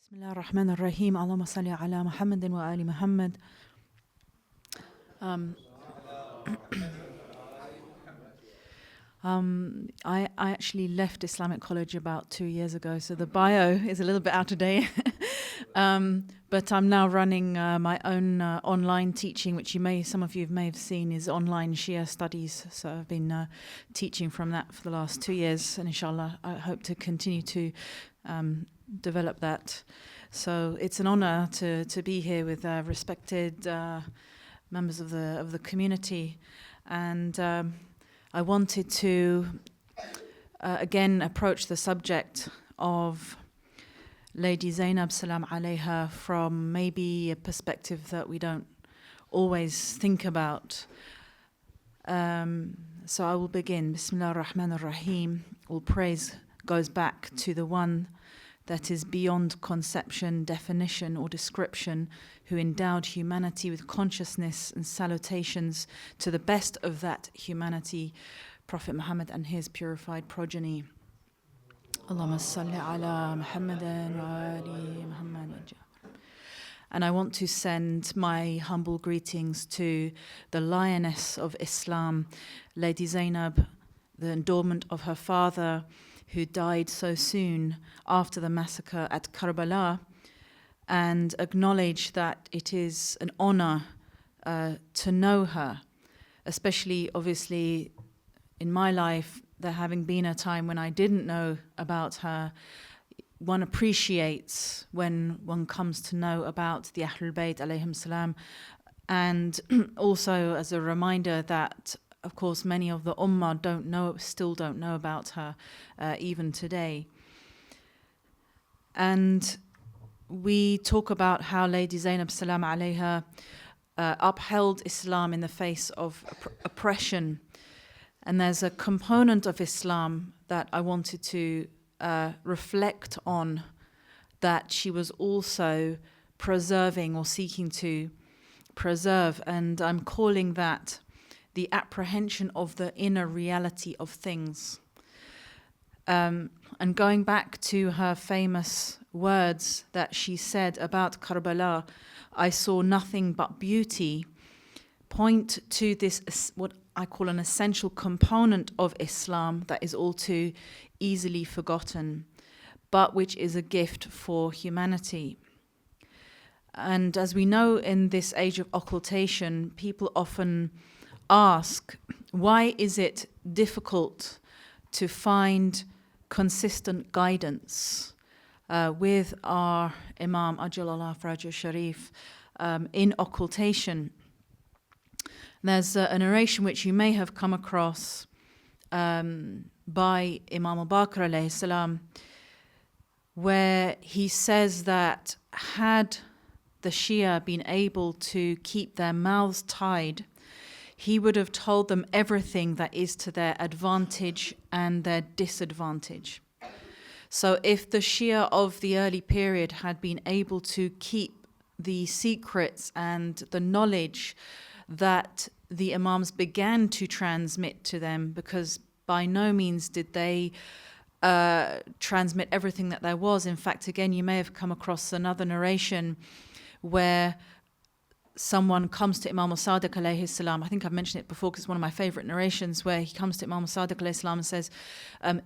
Bismillah ar-Rahman ar-Rahim. Allahumma salli ala Muhammadin wa ali Muhammad. I actually left Islamic College about 2 years ago, so the bio is a little bit out of date. But I'm now running my own online teaching, which some of you may have seen is online Shia studies. So I've been teaching from that for the last 2 years, and inshallah I hope to continue to develop that. So it's an honor to be here with respected members of the community, and I wanted to again approach the subject of Lady Zaynab salam alayha from maybe a perspective that we don't always think about. So I will begin. Bismillah ar-Rahman ar-Rahim. All praise goes back to the one that is beyond conception, definition, or description, who endowed humanity with consciousness and salutations to the best of that humanity, Prophet Muhammad and his purified progeny. Allahumma salli ala Muhammadin wa ali Muhammad. And I want to send my humble greetings to the lioness of Islam, Lady Zaynab, the endowment of her father, who died so soon after the massacre at Karbala, and acknowledge that it is an honor to know her, especially obviously in my life, there having been a time when I didn't know about her. One appreciates when one comes to know about the Ahlul Bayt alayhim salam, and also as a reminder that of course many of the Ummah still don't know about her even today. And we talk about how Lady Zaynab salam alayha upheld Islam in the face of oppression. And there's a component of Islam that I wanted to reflect on, that she was also preserving or seeking to preserve, and I'm calling that the apprehension of the inner reality of things. And going back to her famous words that she said about Karbala, I saw nothing but beauty, point to this, what I call an essential component of Islam that is all too easily forgotten, but which is a gift for humanity. And as we know, in this age of occultation, people often ask, why is it difficult to find consistent guidance with our Imam Ajalallah Farajah Sharif in occultation? There's a narration which you may have come across by Imam al-Baqir alayhi salam, where he says that had the Shia been able to keep their mouths tied, he would have told them everything that is to their advantage and their disadvantage. So if the Shia of the early period had been able to keep the secrets and the knowledge that the Imams began to transmit to them, because by no means did they transmit everything that there was. In fact, again, you may have come across another narration where someone comes to Imam al-Sadiq alayhi salam. I think I've mentioned it before because it's one of my favorite narrations, where he comes to Imam al-Sadiq alayhi salam and says,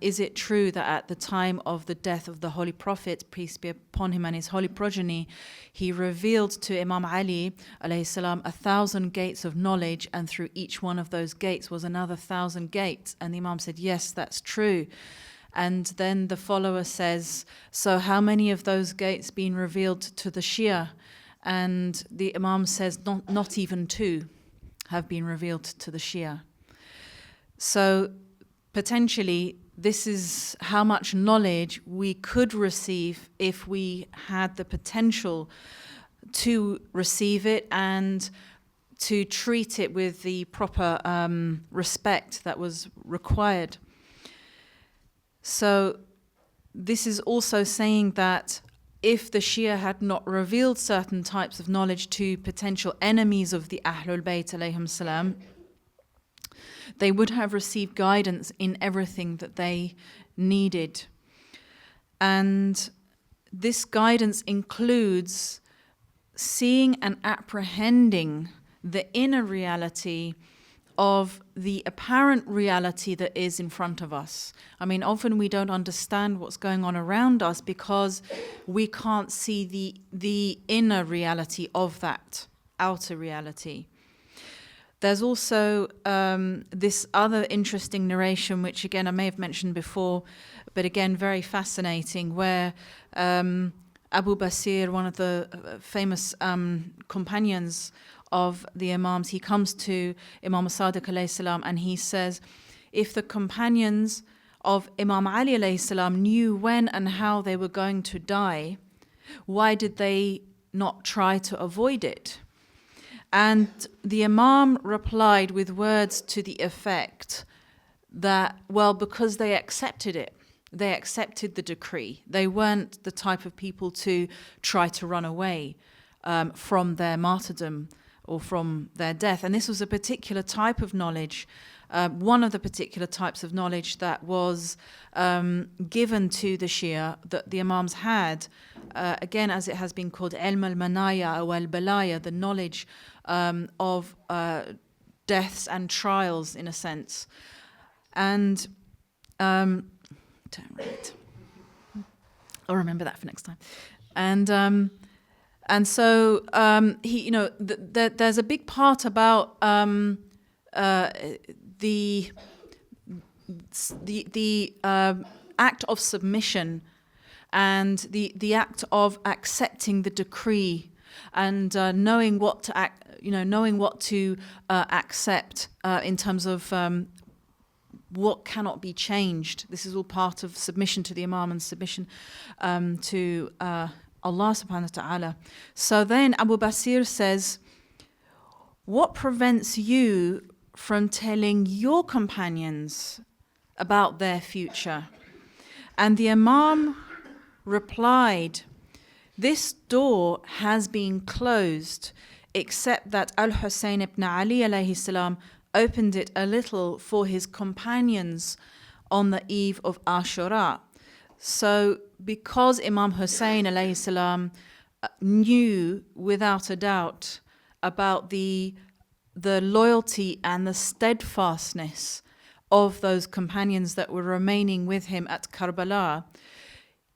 is it true that at the time of the death of the Holy Prophet, peace be upon him and his holy progeny, he revealed to Imam Ali alayhi salam 1,000 gates of knowledge, and through each one of those gates was another 1,000 gates? And the Imam said, yes, that's true. And then the follower says, so how many of those gates been revealed to the Shia? And the Imam says, not even 2 have been revealed to the Shia. So potentially this is how much knowledge we could receive if we had the potential to receive it and to treat it with the proper respect that was required. So this is also saying that if the Shia had not revealed certain types of knowledge to potential enemies of the Ahlul Bayt alayhim salam, they would have received guidance in everything that they needed. And this guidance includes seeing and apprehending the inner reality of the apparent reality that is in front of us. I mean, often we don't understand what's going on around us because we can't see the inner reality of that outer reality. There's also this other interesting narration, which again I may have mentioned before, but again very fascinating, where Abu Basir, one of the famous companions of the Imams, he comes to Imam Sadiq alayhi salam and he says, if the companions of Imam Ali alayhi salam knew when and how they were going to die, why did they not try to avoid it? And the Imam replied with words to the effect that, well, because they accepted it. They accepted the decree. They weren't the type of people to try to run away from their martyrdom or from their death. And this was a particular type of knowledge, one of the particular types of knowledge that was given to the Shia, that the Imams had, again, as it has been called, ilm al-manaya or al-balaya, the knowledge of deaths and trials, in a sense. And turn right. I'll remember that for next time. And so he, you know, there's a big part about the act of submission and the act of accepting the decree and knowing what to accept in terms of what cannot be changed. This is all part of submission to the Imam and submission to Allah subhanahu wa ta'ala. So then Abu Basir says, what prevents you from telling your companions about their future? And the Imam replied, this door has been closed, except that Al-Hussein ibn Ali alayhi salam opened it a little for his companions on the eve of Ashura. So because Imam Hussein alayhi salam knew without a doubt about the loyalty and the steadfastness of those companions that were remaining with him at Karbala,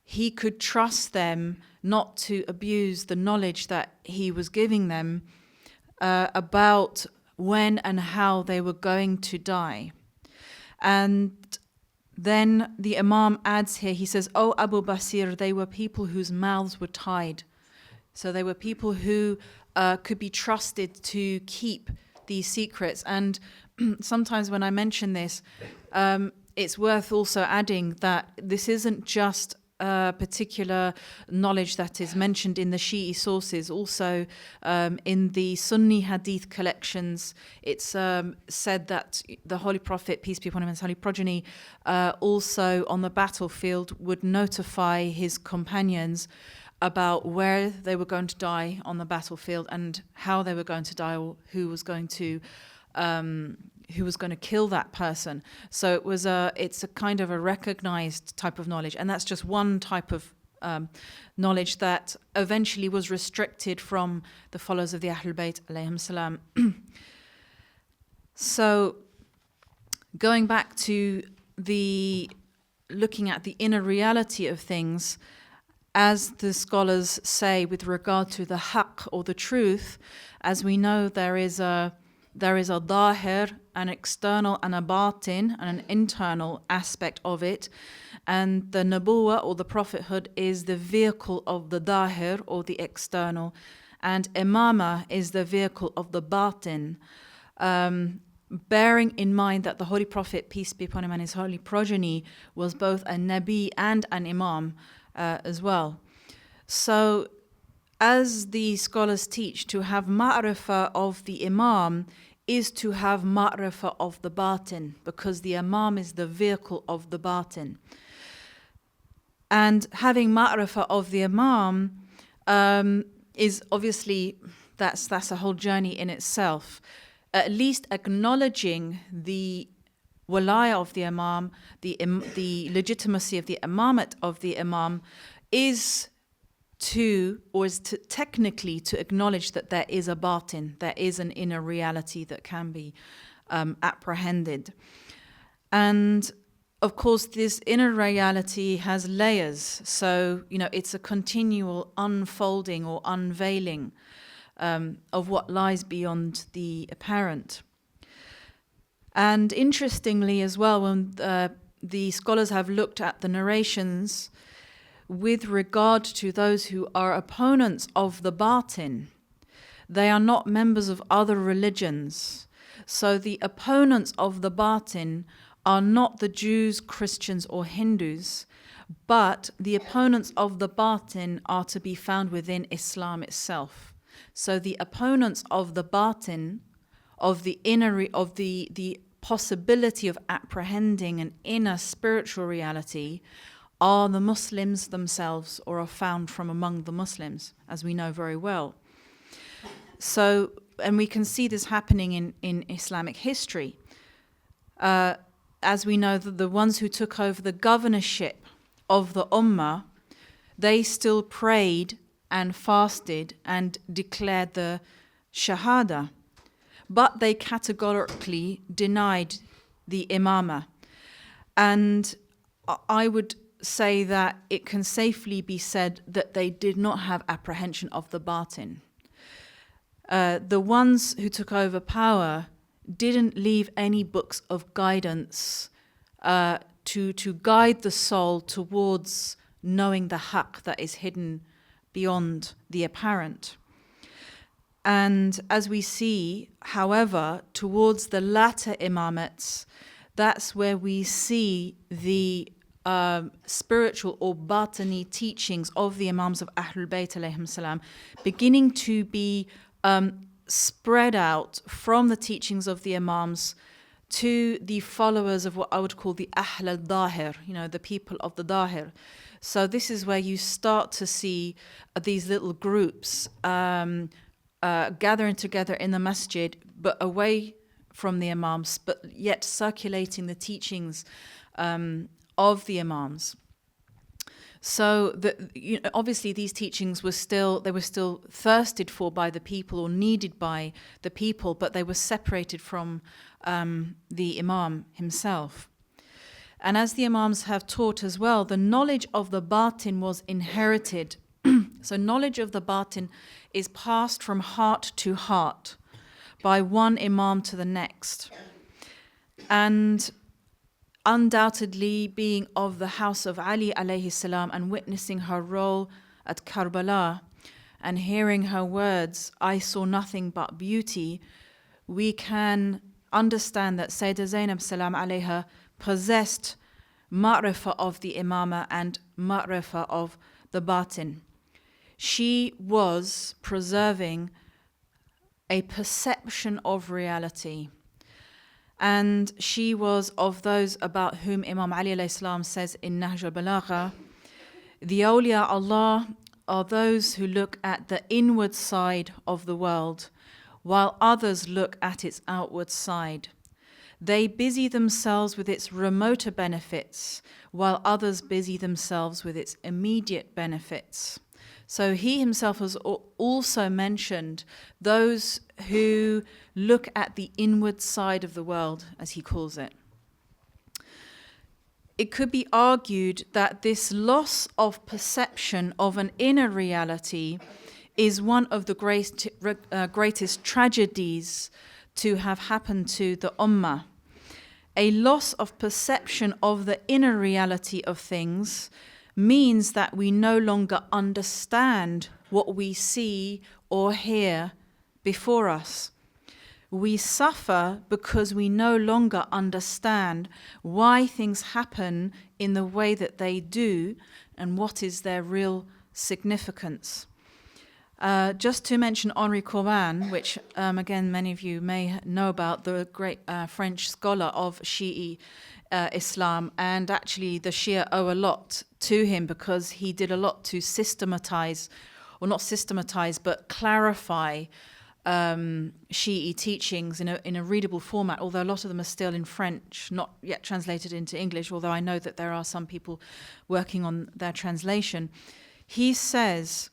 he could trust them not to abuse the knowledge that he was giving them about when and how they were going to die. And then the Imam adds here, he says, "Oh Abu Basir, they were people whose mouths were tied." So they were people who could be trusted to keep these secrets. And sometimes when I mention this, it's worth also adding that this isn't just particular knowledge that is mentioned in the Shi'i sources. Also in the Sunni Hadith collections, it's said that the Holy Prophet, peace be upon him, and his holy progeny, also on the battlefield would notify his companions about where they were going to die on the battlefield and how they were going to die, or who was going to kill that person. So it's a kind of a recognized type of knowledge, and that's just one type of knowledge that eventually was restricted from the followers of the Ahlul Bayt alayhim salam. So going back to looking at the inner reality of things, as the scholars say with regard to the haqq or the truth, as we know, there is a Zahir, an external, and a Batin, and an internal aspect of it. And the Nubuwwah or the prophethood is the vehicle of the Zahir or the external, and Imama is the vehicle of the Batin. Bearing in mind that the Holy Prophet, peace be upon him, and his holy progeny was both a Nabi and an Imam as well. So as the scholars teach, to have ma'rifah of the Imam is to have ma'rifah of the Batin, because the Imam is the vehicle of the Batin. And having ma'rifah of the Imam is obviously, that's a whole journey in itself. At least acknowledging the walaya of the Imam, the legitimacy of the imamate of the Imam, is to, or is to technically to acknowledge that there is a batin, there is an inner reality that can be apprehended. And of course, this inner reality has layers. So, it's a continual unfolding or unveiling of what lies beyond the apparent. And interestingly as well, when the scholars have looked at the narrations with regard to those who are opponents of the batin, they are not members of other religions. So the opponents of the batin are not the Jews, Christians, or Hindus, but the opponents of the batin are to be found within Islam itself. So the opponents of the batin, of the inner, of the possibility of apprehending an inner spiritual reality, are the Muslims themselves, or are found from among the Muslims, as we know very well. So, and we can see this happening in Islamic history. As we know, that the ones who took over the governorship of the Ummah, they still prayed and fasted and declared the Shahada, but they categorically denied the Imamah. And I would say that it can safely be said that they did not have apprehension of the batin. The ones who took over power didn't leave any books of guidance to guide the soul towards knowing the haqq that is hidden beyond the apparent. And as we see, however, towards the latter imamates, that's where we see the spiritual or batini teachings of the Imams of Ahlul Bayt alayhim salam beginning to be spread out from the teachings of the Imams to the followers of what I would call the Ahl al-Dahir, the people of the Dahir. So this is where you start to see these little groups gathering together in the masjid, but away from the Imams, but yet circulating the teachings of the Imams. So obviously these teachings were still thirsted for by the people or needed by the people, but they were separated from the Imam himself. And as the Imams have taught as well, the knowledge of the batin was inherited. So knowledge of the batin is passed from heart to heart by one Imam to the next. And undoubtedly being of the house of Ali alayhi salam and witnessing her role at Karbala and hearing her words, "I saw nothing but beauty," we can understand that Sayyida Zaynab salam alayha possessed ma'rifah of the imama and ma'rifah of the batin. She was preserving a perception of reality. And she was of those about whom Imam Ali alayhi salam says in Nahj al-Balagha, the awliya Allah are those who look at the inward side of the world, while others look at its outward side. They busy themselves with its remoter benefits, while others busy themselves with its immediate benefits. So he himself has also mentioned those who look at the inward side of the world, as he calls it. It could be argued that this loss of perception of an inner reality is one of the greatest tragedies to have happened to the Ummah. A loss of perception of the inner reality of things means that we no longer understand what we see or hear before us. We suffer because we no longer understand why things happen in the way that they do and what is their real significance. Just to mention Henri Corbin, which again many of you may know about, the great French scholar of Shi'i Islam, and actually the Shia owe a lot to him because he did a lot to systematize, or not systematize, but clarify Shi'i teachings in a readable format, although a lot of them are still in French, not yet translated into English, although I know that there are some people working on their translation. he says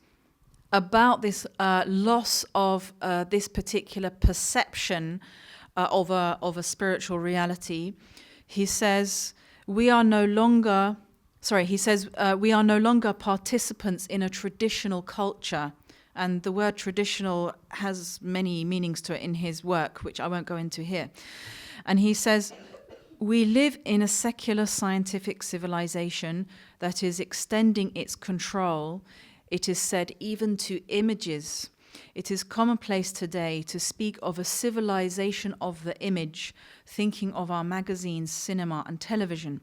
about this loss of this particular perception of a spiritual reality. He says we are no longer participants in a traditional culture. And the word traditional has many meanings to it in his work, which I won't go into here. And he says, we live in a secular scientific civilization that is extending its control, it is said, even to images. It is commonplace today to speak of a civilization of the image, thinking of our magazines, cinema, and television.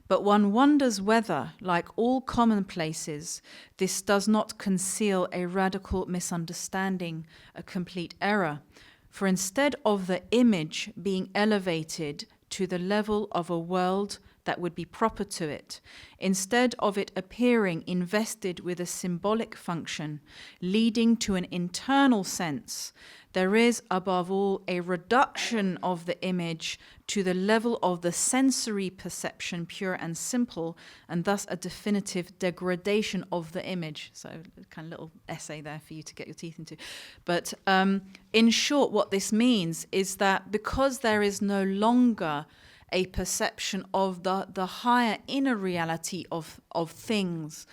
But one wonders whether, like all commonplaces, this does not conceal a radical misunderstanding, a complete error. For instead of the image being elevated to the level of a world that would be proper to it, instead of it appearing invested with a symbolic function, leading to an internal sense, there is above all a reduction of the image to the level of the sensory perception, pure and simple, and thus a definitive degradation of the image. So kind of little essay there for you to get your teeth into. But in short, what this means is that because there is no longer a perception of the higher inner reality of things,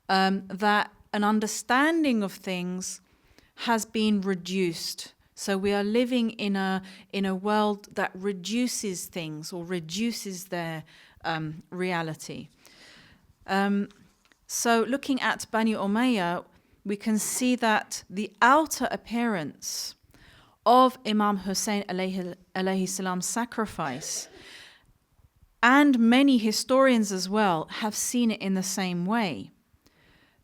that an understanding of things has been reduced. So we are living in a world that reduces things or reduces their reality. So looking at Bani Umayyah, we can see that the outer appearance of Imam Hussein alayhi salam's sacrifice, and many historians as well have seen it in the same way.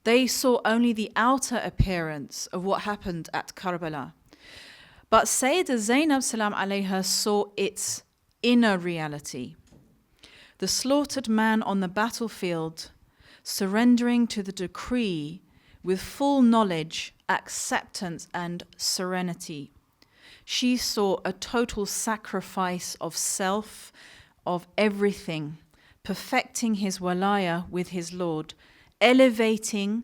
They saw only the outer appearance of what happened at Karbala. But Sayyida Zaynab salam alayha saw its inner reality. The slaughtered man on the battlefield, surrendering to the decree with full knowledge, acceptance, and serenity. She saw a total sacrifice of self, of everything, perfecting his walaya with his Lord, elevating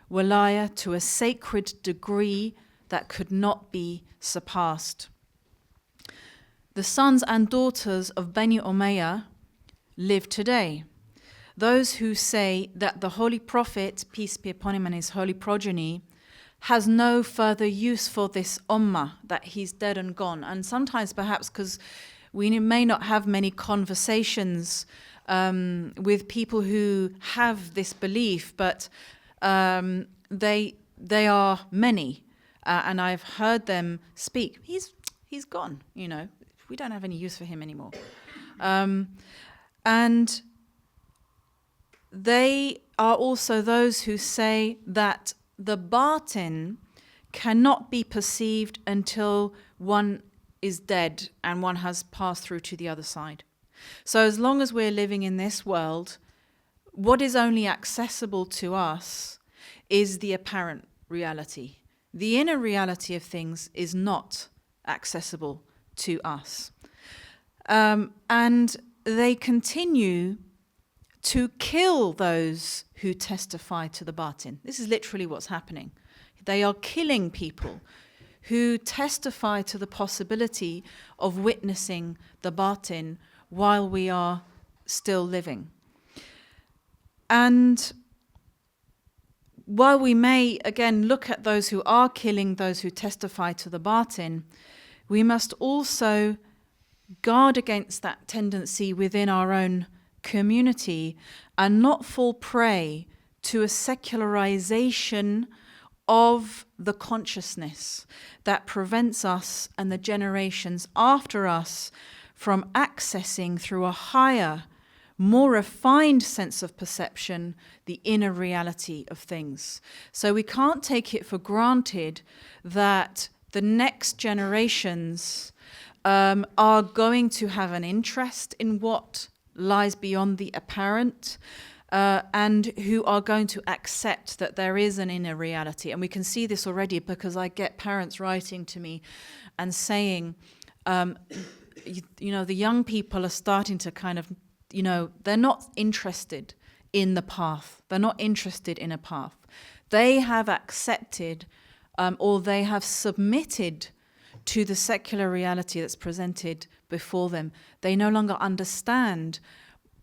walaya to a sacred degree that could not be surpassed. The sons and daughters of Bani Umayyah live today. Those who say that the Holy Prophet, peace be upon him and his holy progeny, has no further use for this ummah, that he's dead and gone. And sometimes perhaps because we may not have many conversations with people who have this belief, but they are many, and I've heard them speak. He's gone, you know. We don't have any use for him anymore. And they are also those who say that the batin cannot be perceived until one is dead and one has passed through to the other side. So as long as we're living in this world, what is only accessible to us is the apparent reality. The inner reality of things is not accessible to us. And they continue to kill those who testify to the batin. This is literally what's happening. They are killing people who testify to the possibility of witnessing the batin while we are still living. And while we may, again, look at those who are killing those who testify to the batin, we must also guard against that tendency within our own community and not fall prey to a secularization of the consciousness that prevents us and the generations after us from accessing through a higher, more refined sense of perception the inner reality of things. So we can't take it for granted that the next generations are going to have an interest in what lies beyond the apparent, and who are going to accept that there is an inner reality. And we can see this already because I get parents writing to me and saying, you know, the young people are starting to kind of, you know, they're not interested in the path. They're not interested in a path. They have accepted or they have submitted to the secular reality that's presented before them. They no longer understand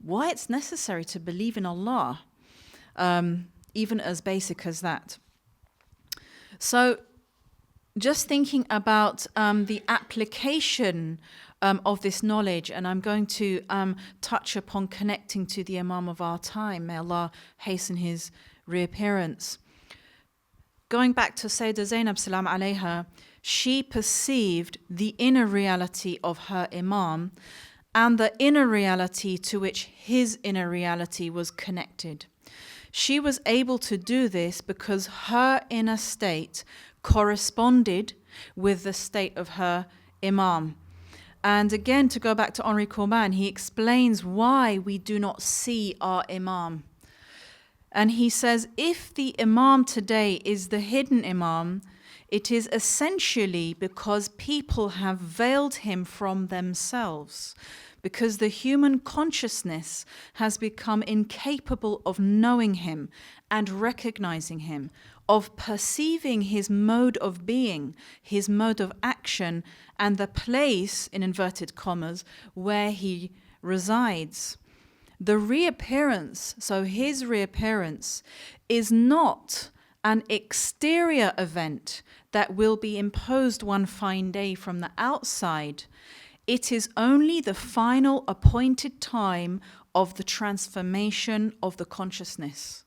why it's necessary to believe in Allah, even as basic as that. So just thinking about the application of this knowledge, and I'm going to touch upon connecting to the Imam of our time. May Allah hasten his reappearance. Going back to Sayyida Zaynab salam alayha, she perceived the inner reality of her Imam and the inner reality to which his inner reality was connected. She was able to do this because her inner state corresponded with the state of her Imam. And again, to go back to Henri Corbin, he explains why we do not see our Imam. And he says, if the Imam today is the hidden Imam, it is essentially because people have veiled him from themselves, because the human consciousness has become incapable of knowing him and recognizing him, of perceiving his mode of being, his mode of action, and the place, in inverted commas, where he resides. The reappearance, so his reappearance, is not an exterior event that will be imposed one fine day from the outside. It is only the final appointed time of the transformation of the consciousness.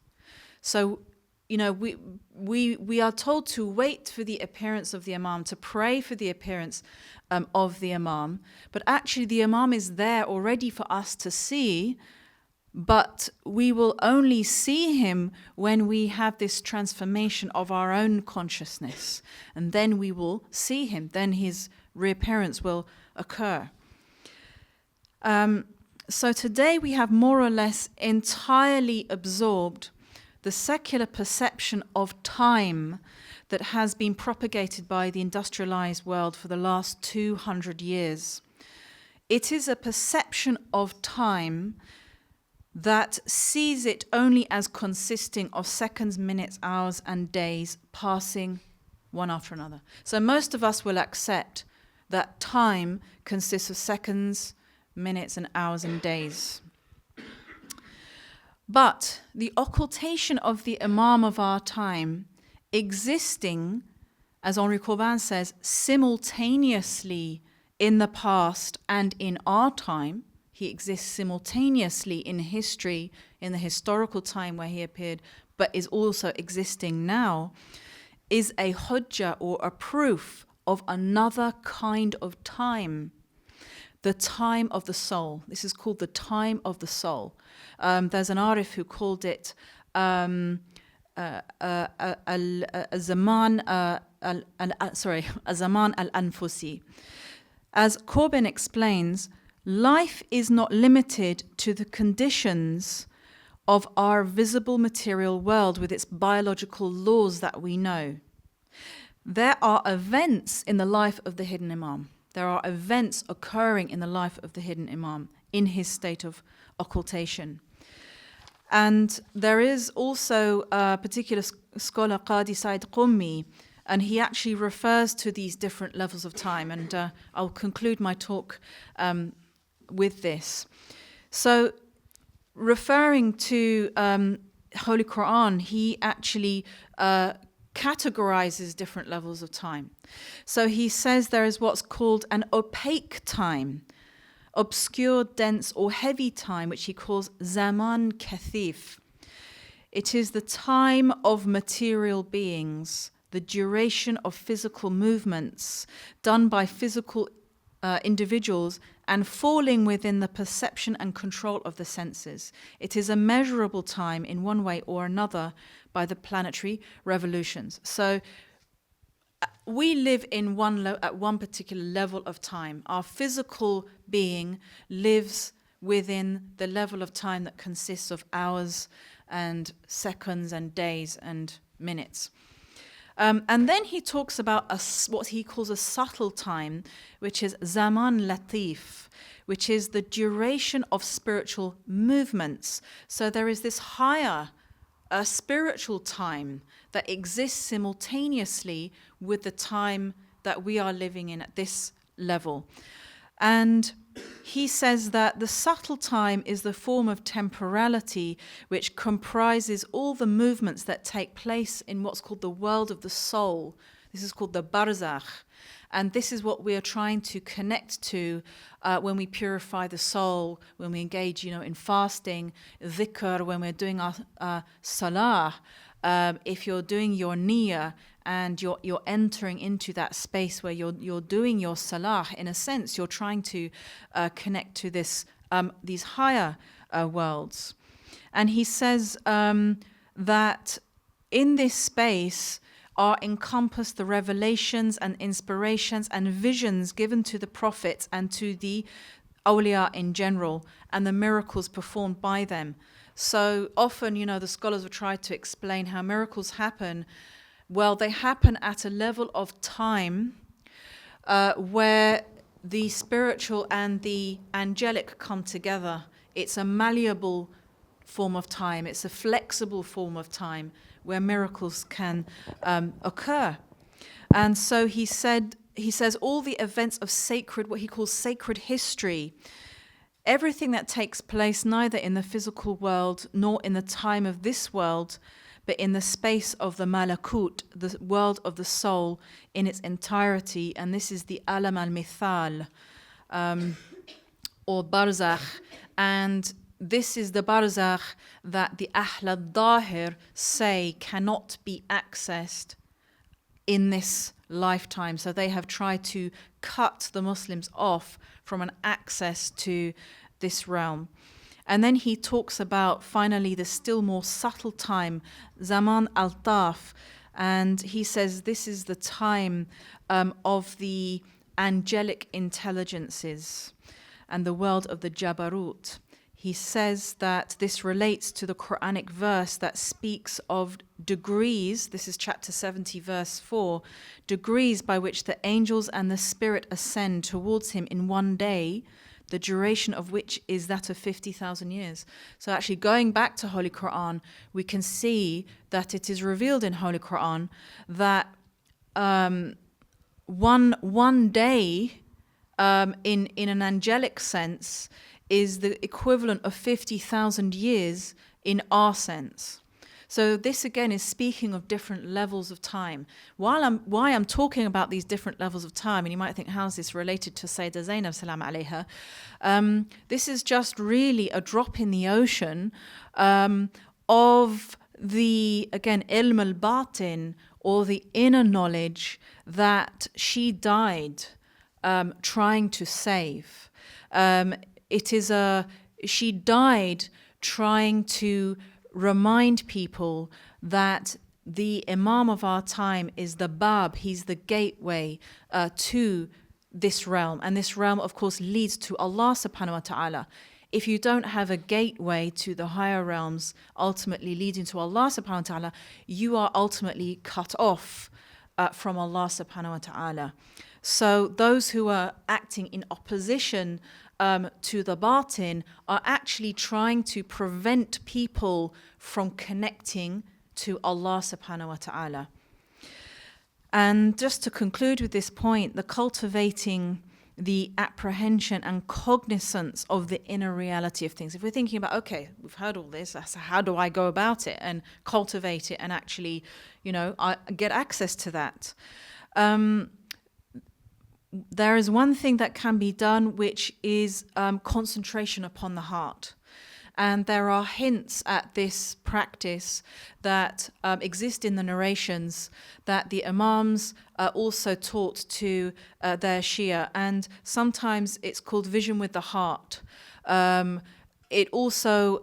So, we are told to wait for the appearance of the Imam, to pray for the appearance of the Imam, but actually the Imam is there already for us to see, but we will only see him when we have this transformation of our own consciousness, and then we will see him, then his reappearance will occur. So today we have more or less entirely absorbed the secular perception of time that has been propagated by the industrialized world for the last 200 years. It is a perception of time that sees it only as consisting of seconds, minutes, hours, and days passing one after another. So most of us will accept that time consists of seconds, minutes, and hours and days. But the occultation of the Imam of our time, existing, as Henri Corbin says, simultaneously in the past and in our time, he exists simultaneously in history, in the historical time where he appeared, but is also existing now, is a hujjah or a proof of another kind of time, the time of the soul. This is called the time of the soul. There's an arif who called it Zaman al-Anfusi. As Corbin explains, life is not limited to the conditions of our visible material world with its biological laws that we know. There are events in the life of the hidden Imam. There are events occurring in the life of the hidden Imam in his state of occultation. And there is also a particular scholar, Qadi Said Qummi, and he actually refers to these different levels of time. And I'll conclude my talk with this. So, referring to Holy Quran, he actually categorizes different levels of time. So he says there is what's called an opaque time, obscure, dense, or heavy time, which he calls Zaman Kathif. It is the time of material beings, the duration of physical movements done by physical individuals and falling within the perception and control of the senses. It is a measurable time in one way or another by the planetary revolutions. So we live in at one particular level of time. Our physical being lives within the level of time that consists of hours and seconds and days and minutes. And then he talks about what he calls a subtle time, which is zaman latif, which is the duration of spiritual movements. So there is this higher spiritual time that exists simultaneously with the time that we are living in at this level. And he says that the subtle time is the form of temporality which comprises all the movements that take place in what's called the world of the soul. This is called the barzakh. And this is what we are trying to connect to when we purify the soul, when we engage, in fasting, dhikr, when we're doing our salah. If you're doing your niyyah and you're entering into that space where you're doing your salah, in a sense, you're trying to connect to these higher worlds. And he says that in this space are encompassed the revelations and inspirations and visions given to the prophets and to the awliya in general, and the miracles performed by them. So often, the scholars have tried to explain how miracles happen. Well, they happen at a level of time where the spiritual and the angelic come together. It's a malleable form of time. It's a flexible form of time where miracles can occur. And so he says all the events of sacred, what he calls sacred history, everything that takes place neither in the physical world nor in the time of this world, but in the space of the malakut, the world of the soul in its entirety. And this is the alam al-mithal, or barzakh. And this is the barzakh that the Ahl al-Zahir say cannot be accessed in this lifetime. So they have tried to cut the Muslims off from an access to this realm. And then he talks about, finally, the still more subtle time, Zaman al-Taf. And he says this is the time of the angelic intelligences and the world of the Jabarut. He says that this relates to the Quranic verse that speaks of degrees. This is chapter 70, verse 4. Degrees by which the angels and the spirit ascend towards him in one day, the duration of which is that of 50,000 years. So actually going back to Holy Quran, we can see that it is revealed in Holy Quran that one day in an angelic sense is the equivalent of 50,000 years in our sense. So this again is speaking of different levels of time. Why I'm talking about these different levels of time, and you might think, how is this related to Sayyida Zaynab salam alayha? This is just really a drop in the ocean of the, again, ilm al-batin, or the inner knowledge that she died trying to save. She died trying to remind people that the Imam of our time is the Bab, he's the gateway to this realm. And this realm, of course, leads to Allah subhanahu wa ta'ala. If you don't have a gateway to the higher realms, ultimately leading to Allah subhanahu wa ta'ala, you are ultimately cut off from Allah subhanahu wa ta'ala. So those who are acting in opposition to the batin are actually trying to prevent people from connecting to Allah subhanahu wa ta'ala. And just to conclude with this point, the cultivating the apprehension and cognizance of the inner reality of things. If we're thinking about, okay, we've heard all this, so how do I go about it and cultivate it and actually, I get access to that? There is one thing that can be done, which is concentration upon the heart. And there are hints at this practice that exist in the narrations that the Imams also taught to their Shia. And sometimes it's called vision with the heart. It also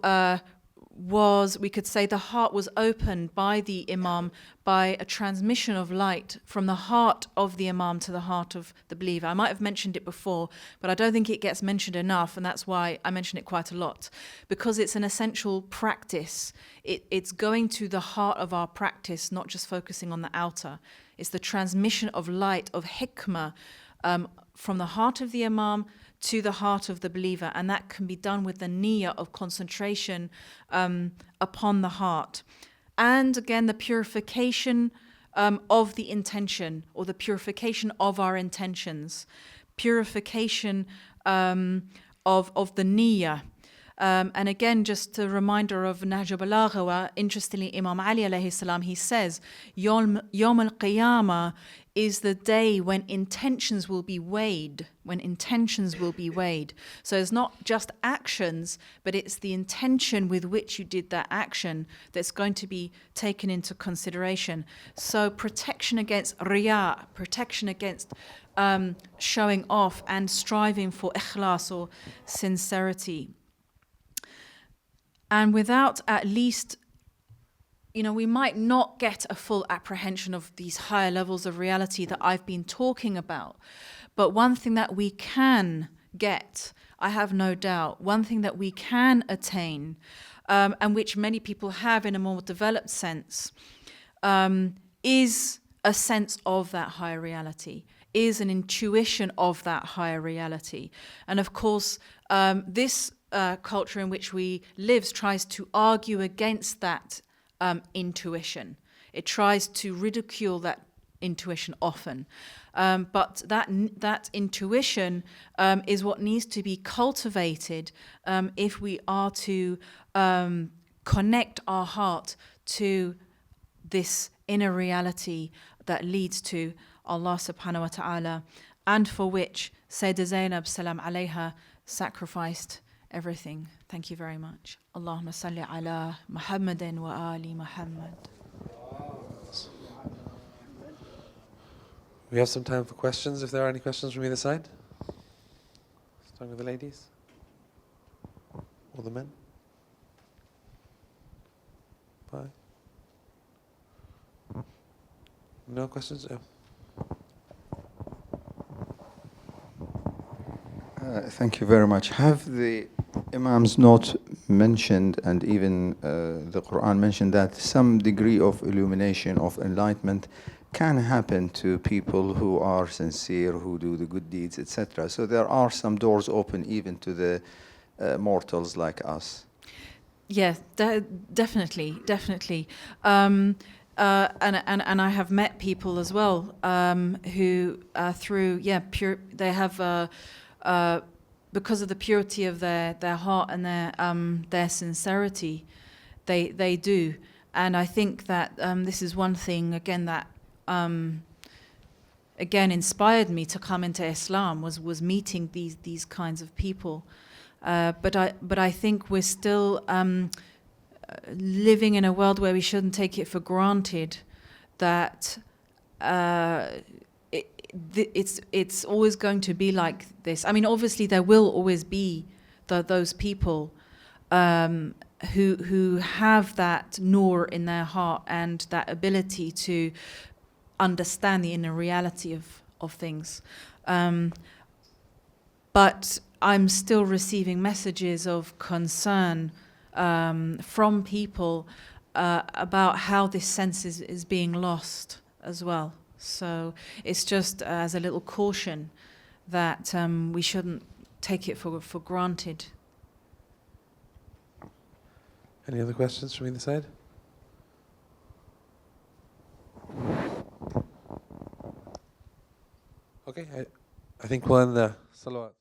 we could say, the heart was opened by the Imam by a transmission of light from the heart of the Imam to the heart of the believer. I might have mentioned it before, but I don't think it gets mentioned enough, and that's why I mention it quite a lot, because it's an essential practice. It's going to the heart of our practice, not just focusing on the outer. It's the transmission of light, of hikmah, from the heart of the Imam to the heart of the believer, and that can be done with the niyyah of concentration upon the heart. And again, the purification of the intention, or the purification of our intentions, purification of the niyyah. And again, just a reminder of Nahj al-Balagha, interestingly, Imam Ali alayhi salam, he says, Yawm al-Qiyamah is the day when intentions will be weighed, So it's not just actions, but it's the intention with which you did that action that's going to be taken into consideration. So protection against riya, protection against showing off, and striving for ikhlas, or sincerity. And without at least, we might not get a full apprehension of these higher levels of reality that I've been talking about. But one thing that we can get, I have no doubt, one thing that we can attain, and which many people have in a more developed sense, is a sense of that higher reality, is an intuition of that higher reality. And of course, this culture in which we live tries to argue against that intuition. It tries to ridicule that intuition often. But that intuition is what needs to be cultivated if we are to connect our heart to this inner reality that leads to Allah subhanahu wa ta'ala, and for which Sayyida Zaynab salam alayha sacrificed everything. Thank you very much. Allahumma salli ala Muhammadin wa ali Muhammad. We have some time for questions, if there are any questions from either side. Starting with the ladies. Or the men. Bye. No questions? Yeah. Thank you very much. Have the Imams not mentioned, and even the Quran mentioned, that some degree of illumination, of enlightenment can happen to people who are sincere, who do the good deeds, etc. So there are some doors open even to the mortals like us. Yeah, definitely. And I have met people as well who through they have because of the purity of their heart and their sincerity, they do. And I think that this is one thing again that again inspired me to come into Islam was meeting these kinds of people. But I think we're still living in a world where we shouldn't take it for granted that it's always going to be like this. I mean, obviously there will always be those people who have that nur in their heart and that ability to understand the inner reality of things. But I'm still receiving messages of concern from people about how this sense is being lost as well. So it's just as a little caution that we shouldn't take it for granted. Any other questions from either side? Okay, I think we'll end the salawat.